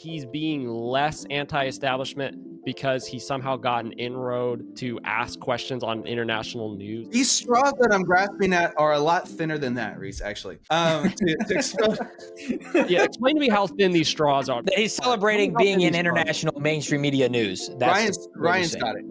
he's being less anti-establishment because he somehow got an inroad to ask questions on international news? These straws that I'm grasping at are a lot thinner than that, Reese, actually. Yeah, explain to me how thin these straws are. He's celebrating being in international mainstream media news. Ryan's got it.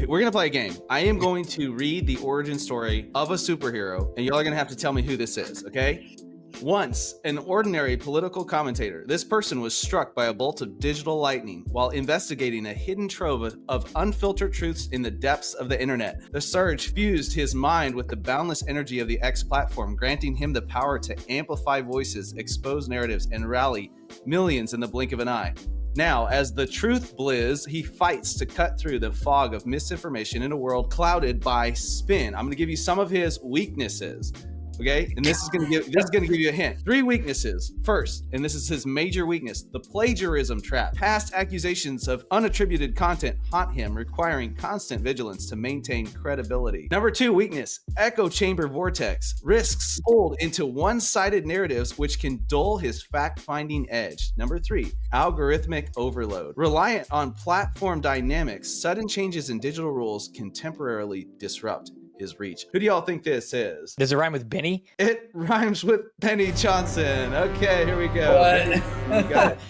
We're going to play a game. I am going to read the origin story of a superhero, and y'all are going to have to tell me who this is, okay? Once an ordinary political commentator, this person was struck by a bolt of digital lightning while investigating a hidden trove of unfiltered truths in the depths of the internet. The surge fused his mind with the boundless energy of the X platform, granting him the power to amplify voices, expose narratives, and rally millions in the blink of an eye. Now, as the truth blizz, he fights to cut through the fog of misinformation in a world clouded by spin. I'm going to give you some of his weaknesses. Okay, and this is going to give you a hint. 3 weaknesses. First, and this is his major weakness, the plagiarism trap. Past accusations of unattributed content haunt him, requiring constant vigilance to maintain credibility. Number 2 weakness, echo chamber vortex. Risks pulled into one-sided narratives which can dull his fact-finding edge. Number 3, algorithmic overload. Reliant on platform dynamics, sudden changes in digital rules can temporarily disrupt his reach. Who do y'all think this is? Does it rhyme with Benny? It rhymes with Benny Johnson. Okay, here we go.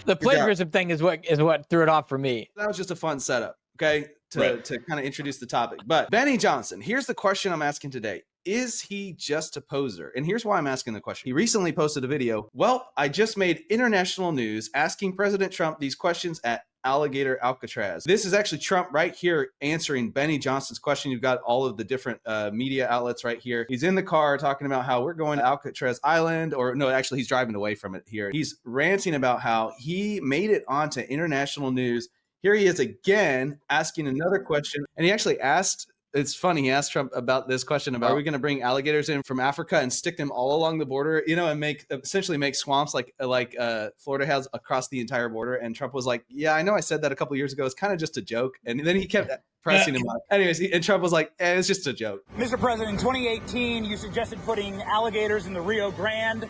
The plagiarism thing is what threw it off for me. That was just a fun setup, okay, to kind of introduce the topic. But Benny Johnson, here's the question I'm asking today. Is he just a poser? And here's why I'm asking the question. He recently posted a video. Well, I just made international news asking President Trump these questions at Alligator Alcatraz. This is actually Trump right here answering Benny Johnson's question. You've got all of the different media outlets right here. He's in the car talking about how we're going to Alcatraz Island, or no, actually he's driving away from it here. He's ranting about how he made it onto international news. Here he is again asking another question. And he actually asked, it's funny, he asked Trump about this question about, are we going to bring alligators in from Africa and stick them all along the border, you know, and essentially make swamps like Florida has across the entire border. And Trump was like, yeah, I know I said that a couple years ago. It's kind of just a joke. And then he kept pressing him up. Anyways, and Trump was like, it's just a joke. Mr. President, in 2018, you suggested putting alligators in the Rio Grande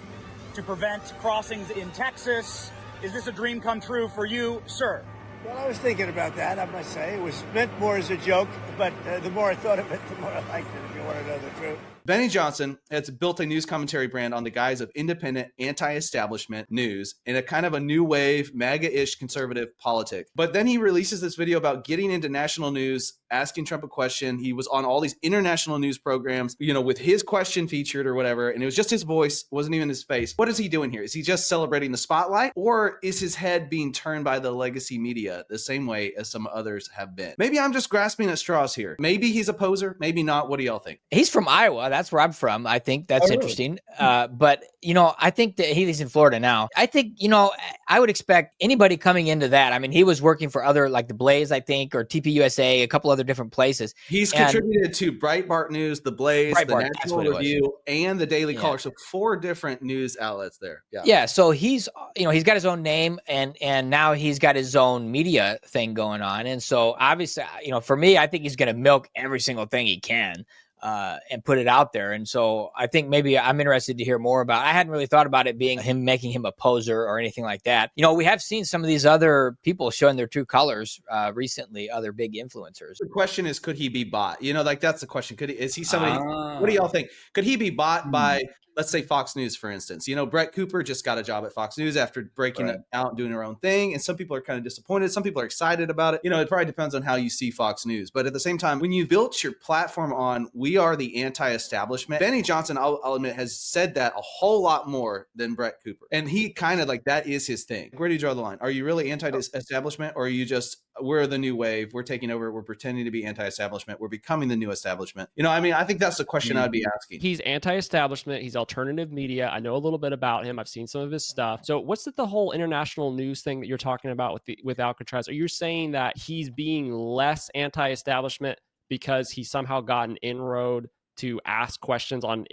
to prevent crossings in Texas. Is this a dream come true for you, sir? Well, I was thinking about that, I must say. It was meant more as a joke, but the more I thought of it, the more I liked it, if you want to know the truth. Benny Johnson has built a news commentary brand on the guise of independent, anti-establishment news in a kind of a new wave, MAGA-ish conservative politic. But then he releases this video about getting into national news, asking Trump a question. He was on all these international news programs, you know, with his question featured or whatever, and it was just his voice, wasn't even his face. What is he doing here? Is he just celebrating the spotlight, or is his head being turned by the legacy media the same way as some others have been? Maybe I'm just grasping at straws here. Maybe he's a poser, maybe not. What do y'all think? He's from Iowa. That's where I'm from. I think that's interesting. But, you know, I think that he's in Florida now. I think, you know, I would expect anybody coming into that. I mean, he was working for other, like the Blaze, I think, or TPUSA, a couple other different places. He's contributed to Breitbart News, the Blaze, the National Review, and the Daily Caller. So 4 different news outlets there. Yeah. So he's, you know, he's got his own name, and now he's got his own media thing going on. And so obviously, you know, for me, I think he's going to milk every single thing he can. And put it out there. And so I think maybe I'm interested to hear more about, I hadn't really thought about it being him making him a poser or anything like that. You know, we have seen some of these other people showing their true colors recently, other big influencers. The question is, could he be bought? You know, like that's the question. Is he somebody, what do y'all think? Could he be bought by, let's say Fox News, for instance? You know, Brett Cooper just got a job at Fox News after breaking it out and doing her own thing. And some people are kind of disappointed. Some people are excited about it. You know, it probably depends on how you see Fox News. But at the same time, when you built your platform on, we are the anti-establishment, Benny Johnson, I'll admit, has said that a whole lot more than Brett Cooper. And he kind of like, that is his thing. Where do you draw the line? Are you really anti-establishment, or are you just, we're the new wave, we're taking over, we're pretending to be anti-establishment, we're becoming the new establishment? You know, I mean, I think that's the question I'd be asking. He's anti-establishment. He's alternative media. I know a little bit about him. I've seen some of his stuff. So what's the whole international news thing that you're talking about with Alcatraz? Are you saying that he's being less anti-establishment because he somehow got an inroad to ask questions on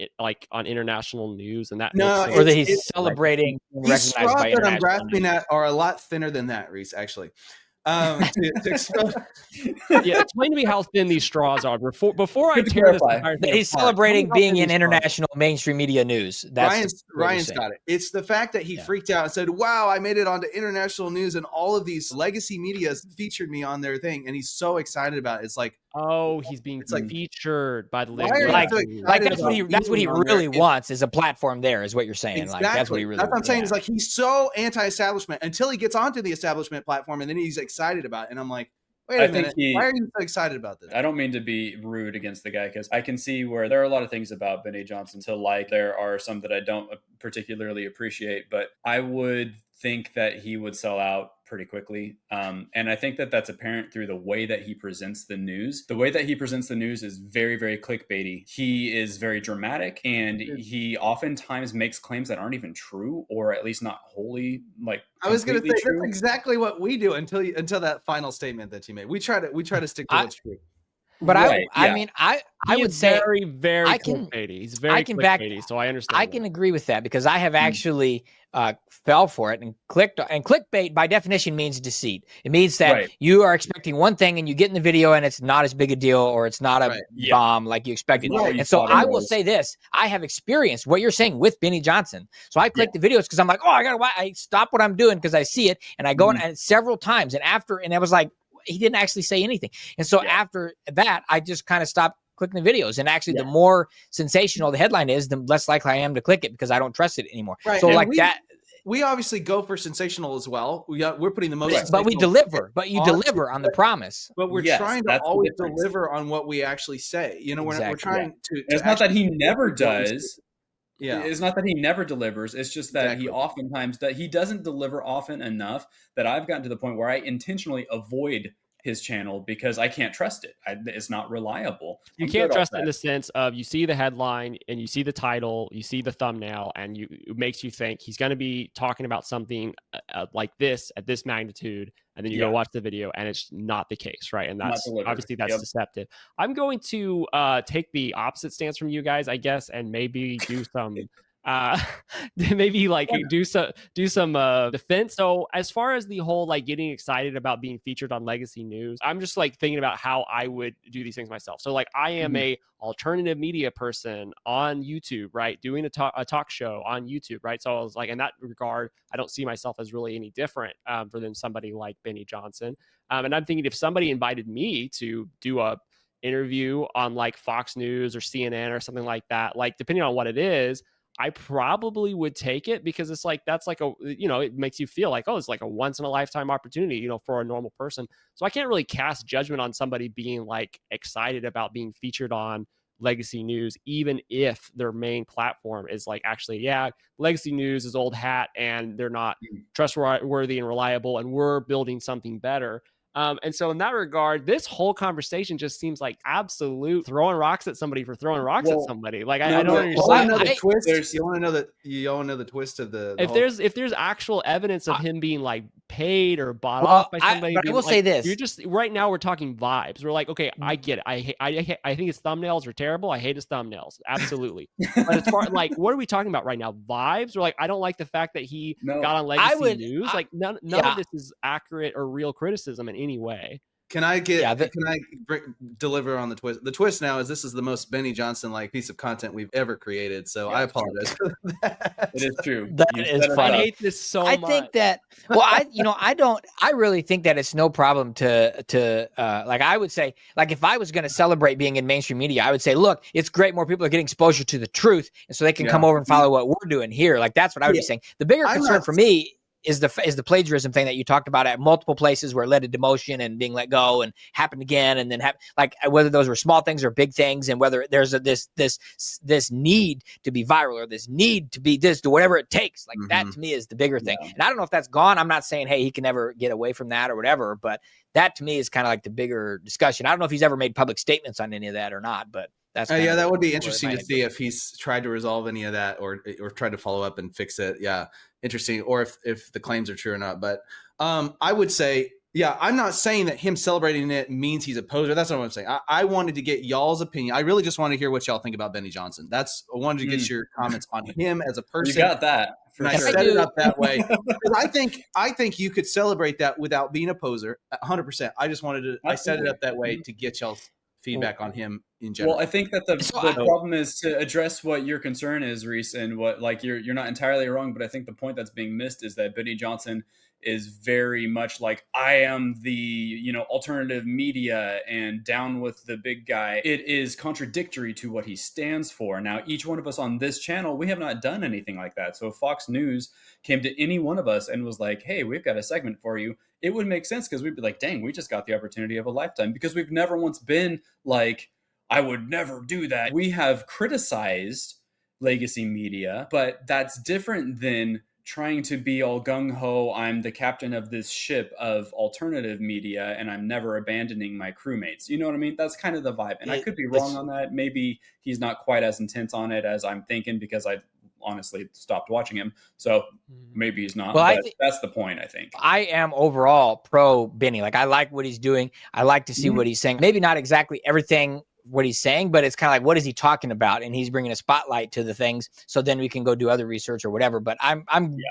international news, and that or that he's celebrating these straws that I'm grasping at are a lot thinner than that, Reese, actually. To expose. Yeah, explain to me how thin these straws are before I Good to tear this clarify. entire thing He's apart. celebrating Tell me how being thin in these straws are. international mainstream media news. That's Ryan's what you're Ryan's saying. got it. It's the fact that he Yeah. freaked out and said, "Wow, I made it onto international news, and all of these legacy medias featured me on their thing," and he's so excited about it. It's like, Oh, he's being It's like, featured by the why legacy. are you Like, so news. excited that's what about he being on there? really wants is a platform there, is what you're saying. Exactly. Like that's what he really That's what I'm saying. Is yeah. like he's so anti-establishment until he gets onto the establishment platform, and then he's excited about it. And I'm like, wait a minute, why are you so excited about this? I don't mean to be rude against the guy, because I can see where there are a lot of things about Benny Johnson to like. There are some that I don't particularly appreciate, but I would think that he would sell out pretty quickly. And I think that that's apparent through the way that he presents the news. The way that he presents the news is very, very clickbaity. He is very dramatic, and he oftentimes makes claims that aren't even true, or at least not wholly like. I was going to say true. that's exactly what we do until that final statement that you made. We try to stick to what's true. But Right, I mean, I would say very, very I can- clickbaity. He's very clickbaity, so I understand. I can agree with that because I have actually fell for it and clicked. And clickbait by definition means deceit. It means that you are expecting one thing and you get in the video and it's not as big a deal, or it's not a bomb like you expected. Right. And so I will say this: I have experienced what you're saying with Benny Johnson. So I click the videos because I'm like, oh, I stop what I'm doing because I see it, and I go and several times, and I was like, he didn't actually say anything. And so after that, I just kind of stopped clicking the videos. And actually, the more sensational the headline is, the less likely I am to click it because I don't trust it anymore. Right. So And that. We obviously go for sensational as well. We're putting the most, but we deliver. But you deliver on the promise. But we're trying to always deliver on what we actually say. You know, we're trying to. It's not that he never does. Yeah, it's not that he never delivers. It's just that he oftentimes he doesn't deliver often enough that I've gotten to the point where I intentionally avoid his channel because I can't trust it. It's not reliable. You can't trust it in the sense of you see the headline and you see the title, you see the thumbnail, and it makes you think he's going to be talking about something like this at this magnitude, and then you go watch the video and it's not the case, right? And that's obviously deceptive. I'm going to take the opposite stance from you guys, I guess, and maybe do some maybe like do some defense. So as far as the whole like getting excited about being featured on legacy news, I'm just like thinking about how I would do these things myself. So like I am a alternative media person on YouTube, right, doing a talk show on YouTube, right? So I was like, in that regard, I don't see myself as really any different than somebody like Benny Johnson. And I'm thinking if somebody invited me to do a interview on like Fox News or CNN or something like that, like depending on what it is, I probably would take it because it's like, that's like it makes you feel like, oh, it's like a once in a lifetime opportunity, for a normal person. So I can't really cast judgment on somebody being like excited about being featured on legacy news, even if their main platform is like, actually, legacy news is old hat and they're not trustworthy and reliable, and we're building something better. And so in that regard, this whole conversation just seems like absolute throwing rocks at somebody for throwing rocks at somebody. Like I don't understand. You want to know the twist of the if there's actual evidence of him being like paid or bought off by somebody. But I will say this: you're just right now we're talking vibes. We're like, okay, I get it. I think his thumbnails are terrible. I hate his thumbnails, absolutely. But as far like, what are we talking about right now? Vibes? We're like, I don't like the fact that he got on legacy news. Like none of this is accurate or real criticism in any way. Can I deliver on the twist? The twist now is this is the most Benny Johnson like piece of content we've ever created. So I apologize for that. It is true. That is funny. I hate this so much. I think that. Well, I really think that it's no problem to like. I would say, like, if I was going to celebrate being in mainstream media, I would say, look, it's great. More people are getting exposure to the truth, and so they can come over and follow what we're doing here. Like that's what I would be saying. The bigger concern for me is the plagiarism thing that you talked about at multiple places where it led to demotion and being let go and happened again, and then like whether those were small things or big things, and whether there's this need to be viral or this need to be this, to whatever it takes. Like that to me is the bigger thing. And I don't know if that's gone. I'm not saying, hey, he can never get away from that or whatever, but that to me is kind of like the bigger discussion. I don't know if he's ever made public statements on any of that or not, but that's that would be interesting to see if he's tried to resolve any of that or tried to follow up and fix it. Yeah, interesting. Or if the claims are true or not. But I would say Yeah, I'm not saying that him celebrating it means he's a poser. That's not what I'm saying. I wanted to get y'all's opinion. I really just want to hear what y'all think about Benny Johnson. I wanted to get your comments on him as a person. You got that. For And sure. I set it up that way. I think you could celebrate that without being a poser, 100%. I just wanted to. I set it up that way to get y'all's feedback on him in general. Well, I think that the problem is to address what your concern is, Reese, and what like you're not entirely wrong, but I think the point that's being missed is that Benny Johnson is very much like, I am the, alternative media and down with the big guy. It is contradictory to what he stands for. Now, each one of us on this channel, we have not done anything like that. So if Fox News came to any one of us and was like, hey, we've got a segment for you, it would make sense because we'd be like, dang, we just got the opportunity of a lifetime, because we've never once been like, I would never do that. We have criticized legacy media, but that's different than trying to be all gung-ho, I'm the captain of this ship of alternative media and I'm never abandoning my crewmates. You know what I mean? That's kind of the vibe. And I could be wrong on that. Maybe he's not quite as intense on it as I'm thinking, because I honestly stopped watching him. So maybe he's not. Well, but that's the point, I think. I am overall pro Benny. Like, I like what he's doing. I like to see what he's saying. Maybe not exactly everything what he's saying, but it's kind of like, what is he talking about? And he's bringing a spotlight to the things. So then we can go do other research or whatever. But I'm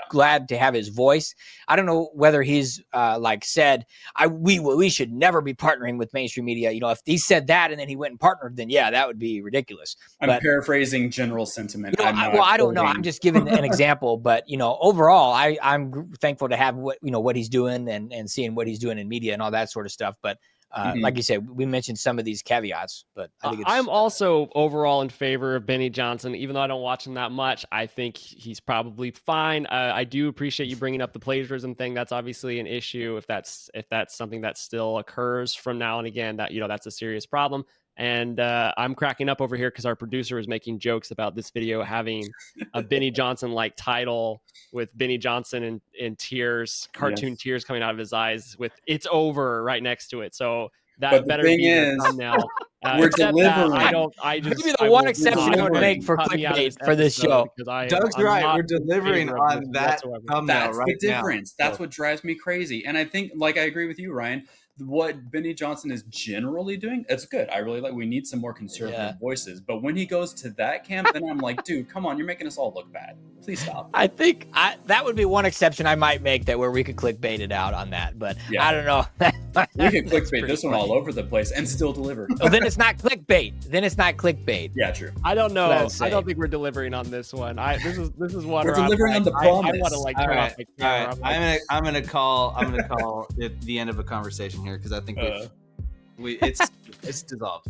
glad to have his voice. I don't know whether he's like said, we should never be partnering with mainstream media. If he said that and then he went and partnered, then yeah, that would be ridiculous. I'm paraphrasing general sentiment. I don't know. I'm just giving an example, but overall, I'm thankful to have what he's doing and seeing what he's doing in media and all that sort of stuff. But like you said, we mentioned some of these caveats, but I think I'm also overall in favor of Benny Johnson, even though I don't watch him that much. I think he's probably fine. I do appreciate you bringing up the plagiarism thing. That's obviously an issue. If that's something that still occurs from now and again, that that's a serious problem. And I'm cracking up over here because our producer is making jokes about this video having a Benny Johnson like title with Benny Johnson in tears, cartoon tears coming out of his eyes with "It's over" right next to it. So that better be the thumbnail. We're delivering. Maybe the one exception I would make for clickbait for this show. Doug's right. We're delivering on that thumbnail. That's right the difference. Now. That's what drives me crazy. And I think, like, I agree with you, Ryan. What Benny Johnson is generally doing, it's good. I really like. We need some more conservative voices. But when he goes to that camp, then I'm like, dude, come on, you're making us all look bad. Please stop. I think that would be one exception I might make, that where we could clickbait it out on that. But I don't know. We could clickbait this one all over the place and still deliver. Well, then it's not clickbait. Yeah, true. I don't know. I don't think we're delivering on this one. This is one. We're delivering on the promise. I want to turn off the camera. I'm gonna call it the end of a conversation here, because I think it's dissolved.